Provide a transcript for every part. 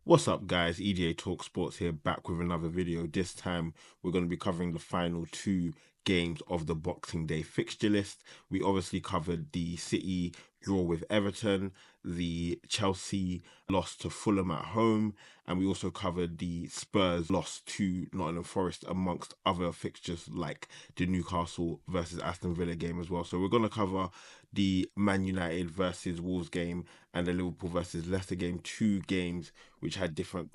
What's up, guys? EDA Talk Sports here, back with another video. This time, we're going to be covering the final two games of the Boxing Day fixture list. We obviously covered the City draw with Everton, the Chelsea loss to Fulham at home, and we also covered the Spurs loss to Nottingham Forest, amongst other fixtures like the Newcastle versus Aston Villa game as well. So we're going to cover the Man United versus Wolves game and the Liverpool versus Leicester game, two games which had different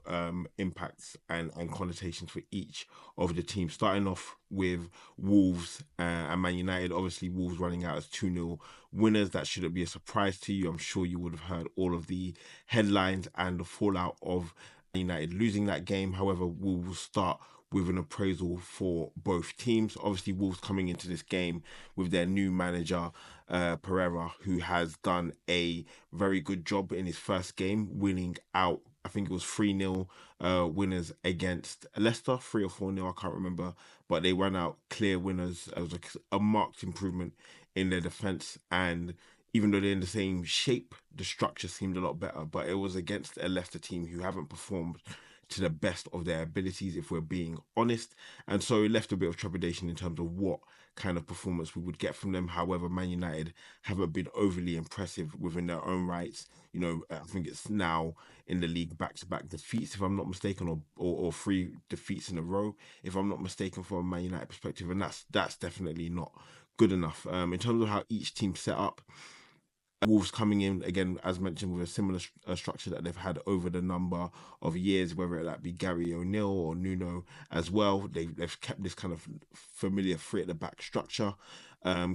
impacts and connotations for each of the teams. Starting off with Wolves and Man United. Obviously, Wolves running out as 2-0 winners. That shouldn't be a surprise to you. I'm sure you would have heard all of the headlines and the fallout of United losing that game. However, we will start with an appraisal for both teams. Obviously, Wolves coming into this game with their new manager, Pereira, who has done a very good job in his first game, winning out. I think it was 3-0 winners against Leicester, 3 or 4-0, I can't remember, but they ran out clear winners. It was a marked improvement in their defense, and even though they're in the same shape, the structure seemed a lot better. But it was against a Leicester team who haven't performed to the best of their abilities, if we're being honest. And so it left a bit of trepidation in terms of what kind of performance we would get from them. However, Man United haven't been overly impressive within their own rights. You know, I think it's now in the league back-to-back defeats, if I'm not mistaken, or three defeats in a row, if I'm not mistaken, from a Man United perspective. And that's definitely not good enough. In terms of how each team set up, Wolves coming in again, as mentioned, with a similar structure that they've had over the number of years, whether that be Gary O'Neill or Nuno as well. They've kept this kind of familiar three at the back structure.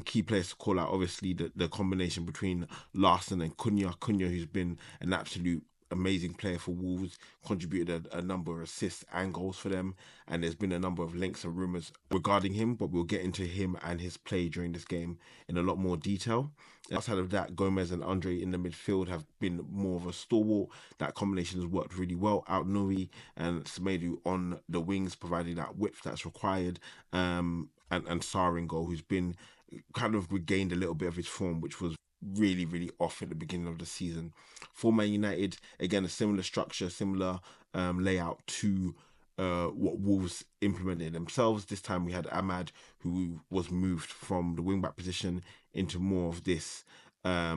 Key players to call out, obviously, the combination between Larson and Cunha. Cunha, who's been an absolute amazing player for Wolves, contributed a number of assists and goals for them, and there's been a number of links and rumours regarding him, but we'll get into him and his play during this game in a lot more detail. Outside of that, Gomez and Andre in the midfield have been more of a stalwart. That combination has worked really well. Out Nuri and Semedo on the wings, providing that width that's required. And Saringo, who's been kind of regained a little bit of his form, which was really off at the beginning of the season. For Man United, again, a similar structure, similar layout to what Wolves implemented themselves. This time we had Ahmad, who was moved from the wing-back position into more of this, I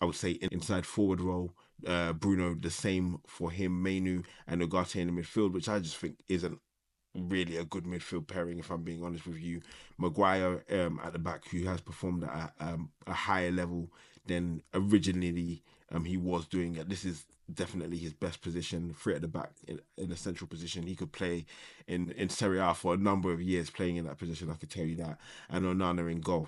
would say, inside forward role. Bruno, the same for him, Mainu and Ugarte in the midfield, which I just think isn't really a good midfield pairing, if I'm being honest with you. Maguire at the back, who has performed at a higher level than originally he was doing. This is definitely his best position, free at the back in a central position. He could play in Serie A for a number of years playing in that position, I could tell you that. And Onana in goal.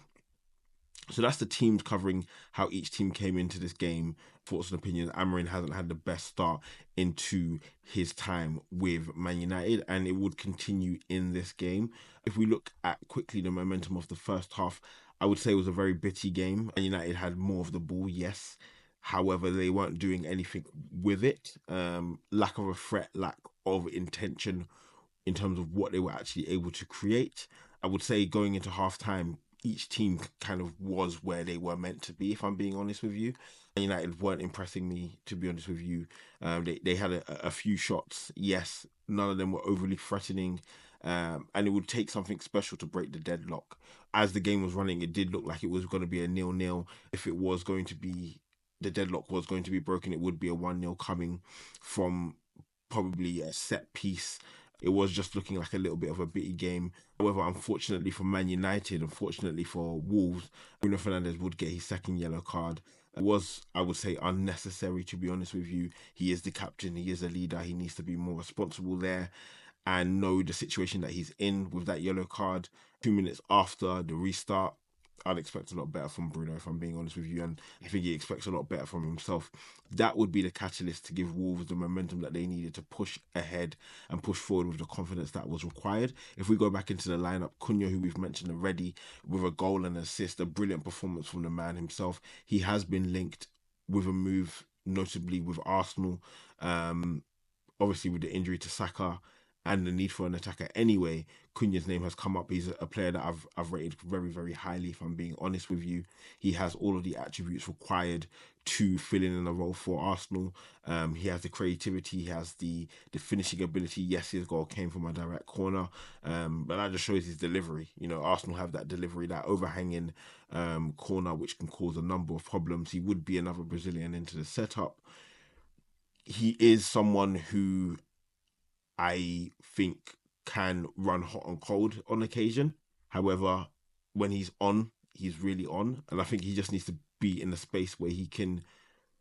So that's the teams covering how each team came into this game. Thoughts and opinions. Amarin hasn't had the best start into his time with Man United, and it would continue in this game. If we look at quickly the momentum of the first half, I would say it was a very bitty game. Man United had more of the ball, yes. However, they weren't doing anything with it. Lack of a threat, lack of intention in terms of what they were actually able to create. I would say going into half time, each team kind of was where they were meant to be, if I'm being honest with you. United weren't impressing me, to be honest with you. They had a few shots, yes. None of them were overly threatening. And it would take something special to break the deadlock. As the game was running, it did look like it was going to be a 0-0. If it was going to be, the deadlock was going to be broken, it would be a 1-0 coming from probably a set piece. It was just looking like a little bit of a bitty game. However, unfortunately for Man United, unfortunately for Wolves, Bruno Fernandes would get his second yellow card. It was, I would say, unnecessary, to be honest with you. He is the captain, he is a leader, he needs to be more responsible there and know the situation that he's in with that yellow card. 2 minutes after the restart, I'd expect a lot better from Bruno, if I'm being honest with you, and I think he expects a lot better from himself. That would be the catalyst to give Wolves the momentum that they needed to push ahead and push forward with the confidence that was required. If we go back into the lineup, Cunha, who we've mentioned already, with a goal and assist, a brilliant performance from the man himself. He has been linked with a move, notably with Arsenal, obviously with the injury to Saka and the need for an attacker anyway, Cunha's name has come up. He's a player that I've rated very, very highly, if I'm being honest with you. He has all of the attributes required to fill in a role for Arsenal. He has the creativity, he has the finishing ability. Yes, his goal came from a direct corner, but that just shows his delivery. You know, Arsenal have that delivery, that overhanging corner, which can cause a number of problems. He would be another Brazilian into the setup. He is someone who I think can run hot and cold on occasion. However, when he's on, he's really on. And I think he just needs to be in a space where he can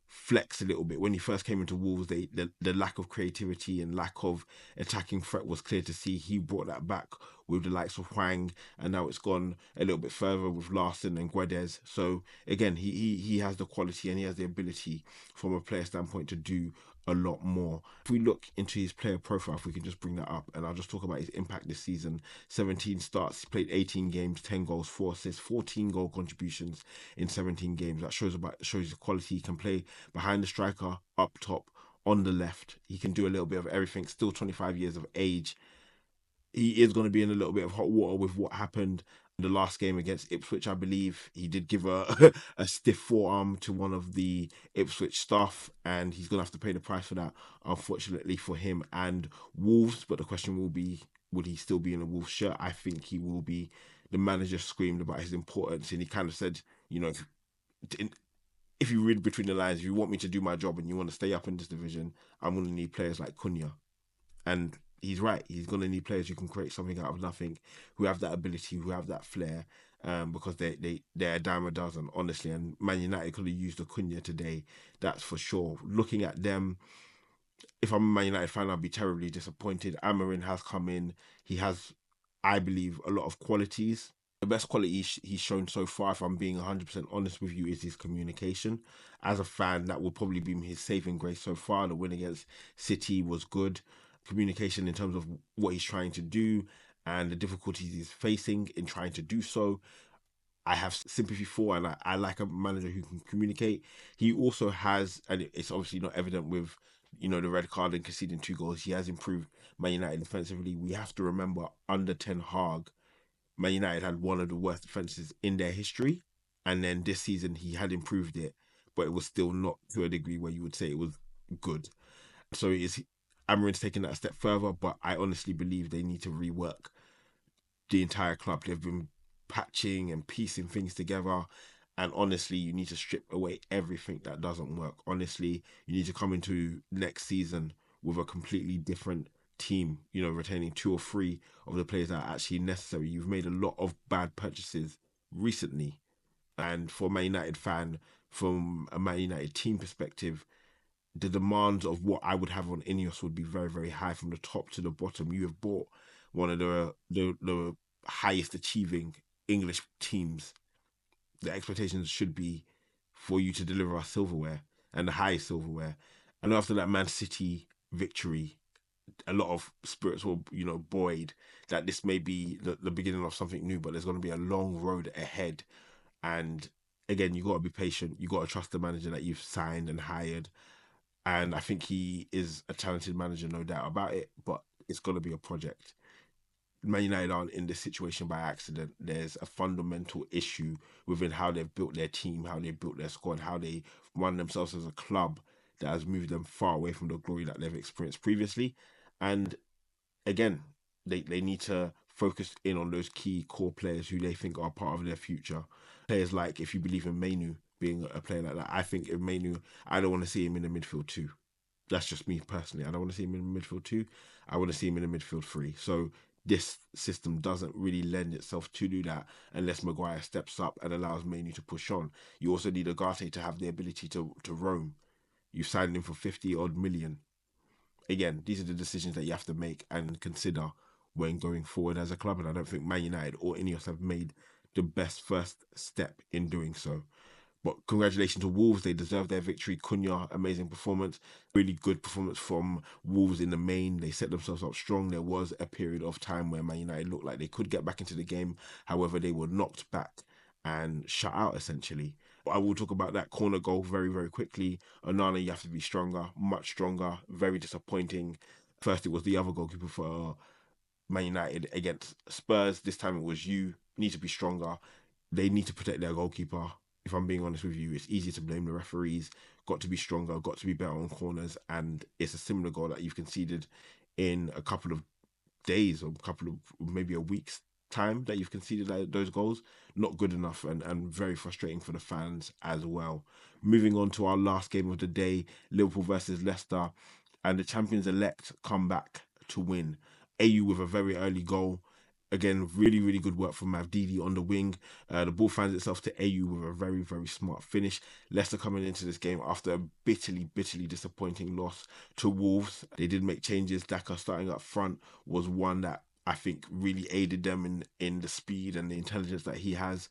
flex a little bit. When he first came into Wolves, the lack of creativity and lack of attacking threat was clear to see. He brought that back with the likes of Hwang, and now it's gone a little bit further with Larson and Guedes. So again, he has the quality and he has the ability from a player standpoint to do a lot more. If we look into his player profile, if we can just bring that up, and I'll just talk about his impact this season. 17 starts, he played 18 games, 10 goals, 4 assists, 14 goal contributions in 17 games. That shows the quality. He can play behind the striker, up top, on the left. He can do a little bit of everything. Still 25 years of age. He is going to be in a little bit of hot water with what happened in the last game against Ipswich. I believe he did give a stiff forearm to one of the Ipswich staff, and he's going to have to pay the price for that, unfortunately, for him and Wolves. But the question will be, would he still be in a Wolves shirt? I think he will be. The manager screamed about his importance, and he kind of said, you know, if you read between the lines, if you want me to do my job and you want to stay up in this division, I'm going to need players like Cunha. And he's right. He's going to need players who can create something out of nothing, who have that ability, who have that flair, because they're a dime a dozen, honestly. And Man United could have used a Cunha today, that's for sure. Looking at them, if I'm a Man United fan, I'd be terribly disappointed. Amarin has come in. He has, I believe, a lot of qualities. The best quality he's shown so far, if I'm being 100% honest with you, is his communication. As a fan, that would probably be his saving grace so far. The win against City was good. Communication in terms of what he's trying to do and the difficulties he's facing in trying to do so, I have sympathy for, and I like a manager who can communicate. He also has, and it's obviously not evident with, you know, the red card and conceding 2 goals. He has improved Man United defensively. We have to remember, under Ten Hag, Man United had one of the worst defenses in their history, and then this season he had improved it, but it was still not to a degree where you would say it was good. So is Amarin's taking that a step further, but I honestly believe they need to rework the entire club. They've been patching and piecing things together. And honestly, you need to strip away everything that doesn't work. Honestly, you need to come into next season with a completely different team, you know, retaining 2 or 3 of the players that are actually necessary. You've made a lot of bad purchases recently. And for a Man United fan, from a Man United team perspective, the demands of what I would have on Ineos would be very, very high from the top to the bottom. You have bought one of the highest achieving English teams. The expectations should be for you to deliver us silverware and the highest silverware. And after that Man City victory, a lot of spirits were, you know, buoyed that this may be the beginning of something new, but there's going to be a long road ahead. And again, you got to be patient. You got to trust the manager that you've signed and hired. And I think he is a talented manager, no doubt about it. But it's going to be a project. Man United aren't in this situation by accident. There's a fundamental issue within how they've built their team, how they built their squad, how they run themselves as a club that has moved them far away from the glory that they've experienced previously. And again, they need to focus in on those key core players who they think are part of their future. Players like, if you believe in Mainu being a player like that, I think in Mainu, I don't want to see him in the midfield too. That's just me personally. I don't want to see him in the midfield too. I want to see him in the midfield three. So this system doesn't really lend itself to do that unless Maguire steps up and allows Mainu to push on. You also need Agate to have the ability to roam. You signed him for 50 odd million. Again, these are the decisions that you have to make and consider when going forward as a club. And I don't think Man United or Ineos have made the best first step in doing so. But congratulations to Wolves. They deserve their victory. Cunha, amazing performance. Really good performance from Wolves in the main. They set themselves up strong. There was a period of time where Man United looked like they could get back into the game. However, they were knocked back and shut out, essentially. I will talk about that corner goal very, very quickly. Onana, you have to be stronger, much stronger. Very disappointing. First, it was the other goalkeeper for Man United against Spurs. This time it was you. Need to be stronger. They need to protect their goalkeeper. If I'm being honest with you, it's easy to blame the referees. Got to be stronger, got to be better on corners, and it's a similar goal that you've conceded in a couple of days or a couple of maybe a week's time that you've conceded those goals. Not good enough, and very frustrating for the fans as well. Moving on to our last game of the day, Liverpool versus Leicester, and the champions elect come back to win. AU with a very early goal. Again, really, really good work from Mavdidi on the wing. The ball finds itself to AU with a very, very smart finish. Leicester coming into this game after a bitterly, bitterly disappointing loss to Wolves. They did make changes. Daka starting up front was one that I think really aided them in the speed and the intelligence that he has.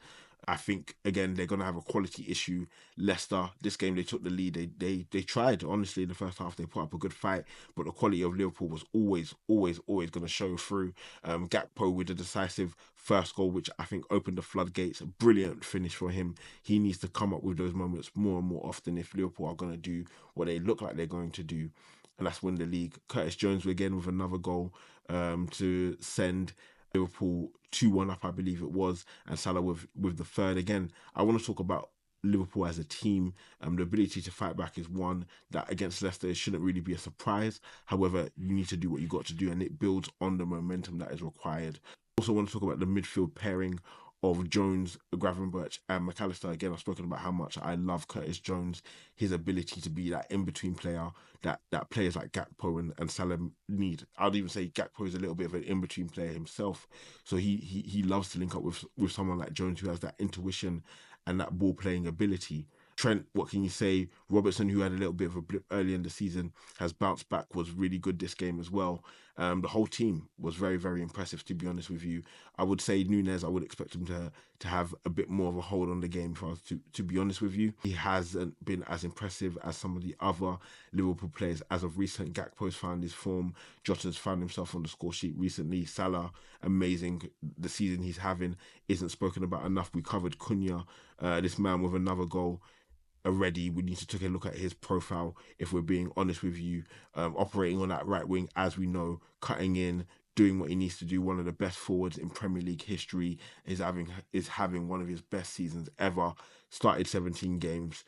I think again they're gonna have a quality issue. Leicester, this game they took the lead. They tried honestly in the first half. They put up a good fight, but the quality of Liverpool was always gonna show through. Gakpo with a decisive first goal, which I think opened the floodgates. A brilliant finish for him. He needs to come up with those moments more and more often if Liverpool are gonna do what they look like they're going to do, and that's win the league. Curtis Jones again with another goal to send Liverpool 2-1 up, I believe it was, and Salah with the third. Again, I want to talk about Liverpool as a team. The ability to fight back is one that against Leicester it shouldn't really be a surprise. However, you need to do what you got to do, and it builds on the momentum that is required. Also, want to talk about the midfield pairing of Jones, Gravenberch, and McAllister. Again, I've spoken about how much I love Curtis Jones, his ability to be that in between player that players like Gakpo and Salah need. I'd even say Gakpo is a little bit of an in between player himself, so he loves to link up with someone like Jones who has that intuition and that ball playing ability. Trent, what can you say? Robertson, who had a little bit of a blip early in the season, has bounced back, was really good this game as well. The whole team was very, very impressive, to be honest with you. I would say Nunez, I would expect him to have a bit more of a hold on the game, if I was to be honest with you. He hasn't been as impressive as some of the other Liverpool players as of recent. Gakpo's found his form. Jota's found himself on the score sheet recently. Salah, amazing. The season he's having isn't spoken about enough. We covered Cunha, this man with another goal already. We need to take a look at his profile if we're being honest with you. Operating on that right wing, as we know, cutting in, doing what he needs to do. One of the best forwards in Premier League history, is having one of his best seasons ever. Started 17 games,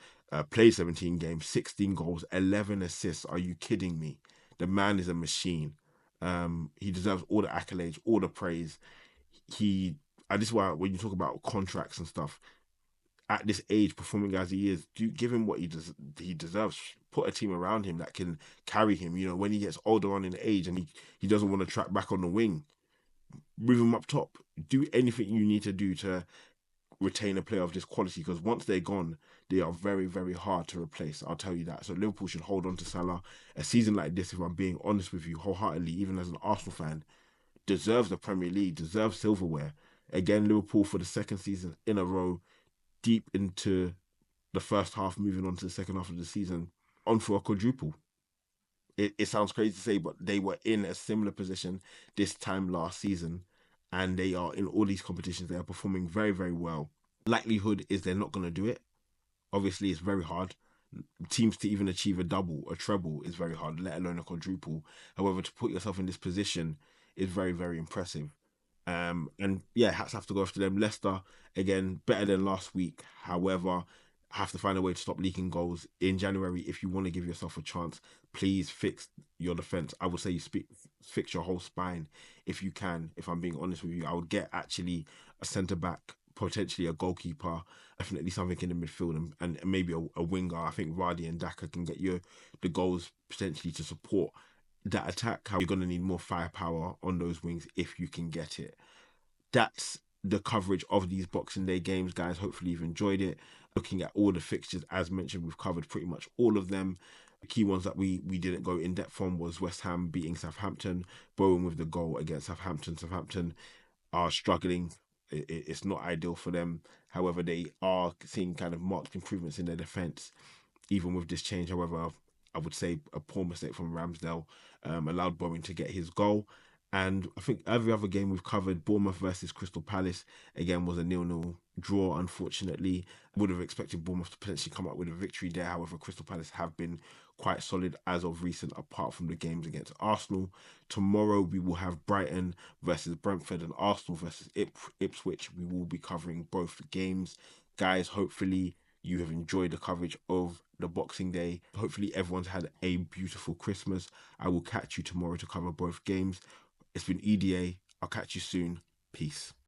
played 17 games, 16 goals, 11 assists. Are you kidding me? The man is a machine. He deserves all the accolades, all the praise. He, and this is why when you talk about contracts and stuff, at this age, performing as he is, do give him what he deserves. Put a team around him that can carry him. You know, when he gets older on in age and he doesn't want to track back on the wing, move him up top. Do anything you need to do to retain a player of this quality, because once they're gone, they are very, very hard to replace. I'll tell you that. So Liverpool should hold on to Salah. A season like this, if I'm being honest with you, wholeheartedly, even as an Arsenal fan, deserves the Premier League, deserves silverware. Again, Liverpool for the second season in a row, deep into the first half, moving on to the second half of the season, on for a quadruple. It sounds crazy to say, but they were in a similar position this time last season, and they are in all these competitions. They are performing very, very well. Likelihood is they're not going to do it. Obviously, it's very hard. Teams to even achieve a double, a treble is very hard, let alone a quadruple. However, to put yourself in this position is very, very impressive. And yeah, hats have to go after them. Leicester, again, better than last week. However, have to find a way to stop leaking goals in January. If you want to give yourself a chance, please fix your defense. I would say fix your whole spine if you can. If I'm being honest with you, I would get actually a centre back, potentially a goalkeeper, definitely something in the midfield, and maybe a winger. I think Vardy and Daka can get you the goals potentially to support that attack. How you're going to need more firepower on those wings if you can get it. That's the coverage of these Boxing Day games, guys. Hopefully you've enjoyed it. Looking at all the fixtures, as mentioned, we've covered pretty much all of them. The key ones that we didn't go in depth on was West Ham beating Southampton, Bowen with the goal against Southampton. Southampton are struggling. It's not ideal for them. However, they are seeing kind of marked improvements in their defence, even with this change. However, I would say a poor mistake from Ramsdale allowed Bowen to get his goal. And I think every other game we've covered, Bournemouth versus Crystal Palace, again, was a 0-0 draw, unfortunately. I would have expected Bournemouth to potentially come up with a victory there. However, Crystal Palace have been quite solid as of recent, apart from the games against Arsenal. Tomorrow, we will have Brighton versus Brentford and Arsenal versus Ipswich. We will be covering both games. Guys, hopefully you have enjoyed the coverage of the Boxing Day. Hopefully everyone's had a beautiful Christmas. I will catch you tomorrow to cover both games. It's been EDA. I'll catch you soon. Peace.